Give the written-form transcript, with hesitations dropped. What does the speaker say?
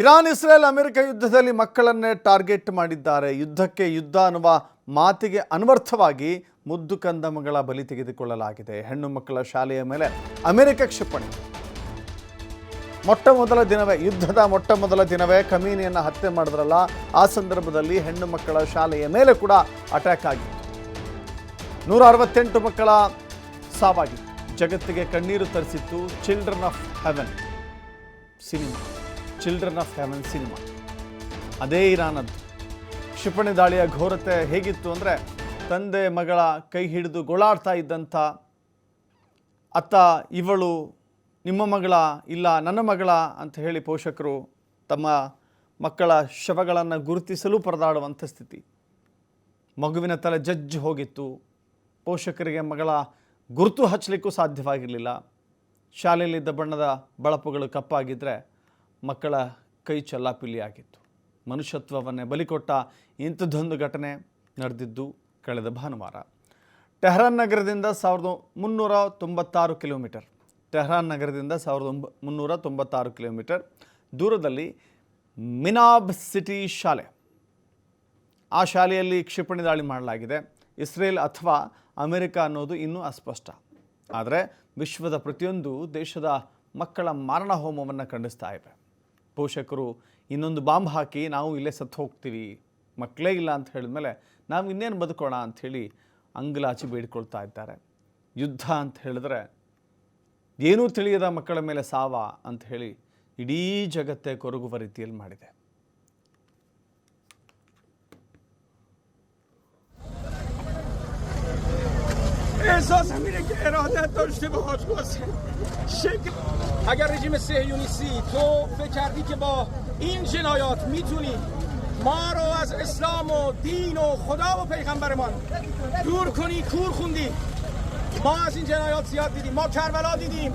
Iran Israel America ಯುದ್ಧದಲ್ಲಿ ಮಕ್ಕಳನ್ನೇ target ಮಾಡಿದ್ದಾರೆ. ಯುದ್ಧಕ್ಕೆ ಯುದ್ಧ ಅನ್ನುವ ಮಾತಿಗೆ ಅನ್ವರ್ಥವಾಗಿ ಮುದ್ದು ಕಂದ ಮಗಳ ಬಲಿ ತೆಗೆದುಕೊಳ್ಳಲಾಗಿದೆ. ಹೆಣ್ಣು ಮಕ್ಕಳ ಶಾಲೆಯ ಮೇಲೆ ಅಮೆರಿಕ ಕ್ಷಿಪಣಿ. ಯುದ್ಧದ ಮೊಟ್ಟ ಮೊದಲ ದಿನವೇ ಕಮೀನಿಯನ್ನು ಹತ್ಯೆ ಮಾಡಿದ್ರಲ್ಲ, ಆ ಸಂದರ್ಭದಲ್ಲಿ ಹೆಣ್ಣು ಮಕ್ಕಳ ಶಾಲೆಯ ಮೇಲೆ ಕೂಡ ಅಟ್ಯಾಕ್ ಆಗಿತ್ತು. 168 ಮಕ್ಕಳ ಸಾವಾಗಿತ್ತು. ಜಗತ್ತಿಗೆ ಕಣ್ಣೀರು ತರಿಸಿತ್ತು ಚಿಲ್ಡ್ರನ್ ಆಫ್ ಹೆವೆನ್ ಸಿನಿಮಾ. ಅದೇ ಇರಾನದ್ದು. ಕ್ಷಿಪಣಿ ದಾಳಿಯ ಘೋರತೆ ಹೇಗಿತ್ತು ಅಂದರೆ, ತಂದೆ ಮಗಳ ಕೈ ಹಿಡಿದು ಗೋಳಾಡ್ತಾ ಇದ್ದಂಥ ಅತ್ತ ಇವಳು ನಿಮ್ಮ ಮಗಳ ಇಲ್ಲ ನನ್ನ ಮಗಳ ಅಂತ ಹೇಳಿ ಪೋಷಕರು ತಮ್ಮ ಮಕ್ಕಳ ಶವಗಳನ್ನು ಗುರುತಿಸಲು ಪರದಾಡುವಂಥ ಸ್ಥಿತಿ. ಮಗುವಿನ ತಲೆ ಜಜ್ಜಿ ಹೋಗಿತ್ತು. ಪೋಷಕರಿಗೆ ಮಗಳ ಗುರುತು ಹಚ್ಚಲಿಕ್ಕೂ ಸಾಧ್ಯವಾಗಿರಲಿಲ್ಲ. ಶಾಲೆಯಲ್ಲಿದ್ದ ಬಣ್ಣದ ಬಳಪುಗಳು ಕಪ್ಪಾಗಿದ್ದರೆ ಮಕ್ಕಳ ಕೈ ಚಲ್ಲಾಪಿಲ್ಲಿ ಆಗಿತ್ತು. ಮನುಷ್ಯತ್ವವನ್ನೇ ಬಲಿಕೊಟ್ಟ ಇಂಥದ್ದೊಂದು ಘಟನೆ ನಡೆದಿದ್ದು ಕಳೆದ ಭಾನುವಾರ. ಟೆಹರಾನ್ ನಗರದಿಂದ 1396 ಕಿಲೋಮೀಟರ್ ಟೆಹರಾನ್ ನಗರದಿಂದ 1396 ಕಿಲೋಮೀಟರ್ ದೂರದಲ್ಲಿ ಮಿನಾಬ್ ಸಿಟಿ ಶಾಲೆ. ಆ ಶಾಲೆಯಲ್ಲಿ ಕ್ಷಿಪಣಿ ದಾಳಿ ಮಾಡಲಾಗಿದೆ. ಇಸ್ರೇಲ್ ಅಥವಾ ಅಮೆರಿಕ ಅನ್ನೋದು ಇನ್ನೂ ಅಸ್ಪಷ್ಟ. ಆದರೆ ವಿಶ್ವದ ಪ್ರತಿಯೊಂದು ದೇಶದ ಮಕ್ಕಳ ಮಾರಣ ಹೋಮವನ್ನು ಖಂಡಿಸ್ತಾ ಇವೆ. ಪೋಷಕರು ಇನ್ನೊಂದು ಬಾಂಬ್ ಹಾಕಿ ನಾವು ಇಲ್ಲೇ ಸತ್ತು ಹೋಗ್ತೀವಿ, ಮಕ್ಕಳೇ ಇಲ್ಲ ಅಂತ ಹೇಳಿದ್ಮೇಲೆ ನಾವು ಇನ್ನೇನು ಬದುಕೋಣ ಅಂಥೇಳಿ ಅಂಗಲಾಚಿ ಬೇಡಿಕೊಳ್ತಾ ಇದ್ದಾರೆ. ಯುದ್ಧ ಅಂತ ಹೇಳಿದ್ರೆ ಏನೂ ತಿಳಿಯದ ಮಕ್ಕಳ ಮೇಲೆ ಸಾವ ಅಂತ ಹೇಳಿ ಇಡೀ ಜಗತ್ತೇ ಕೊರಗುವ ರೀತಿಯಲ್ಲಿ ಮಾಡಿದೆ. احساس میره که ارادت داشته باهاش واسه شکل. اگر رژیم صهیونیستی تو فکر کردی که با این جنایات میتونی ما رو از اسلام و دین و خدا و پیغمبرمان دور کنی، کور خوندی. ما از این جنایات زیاد دیدیم. ما کربلا دیدیم،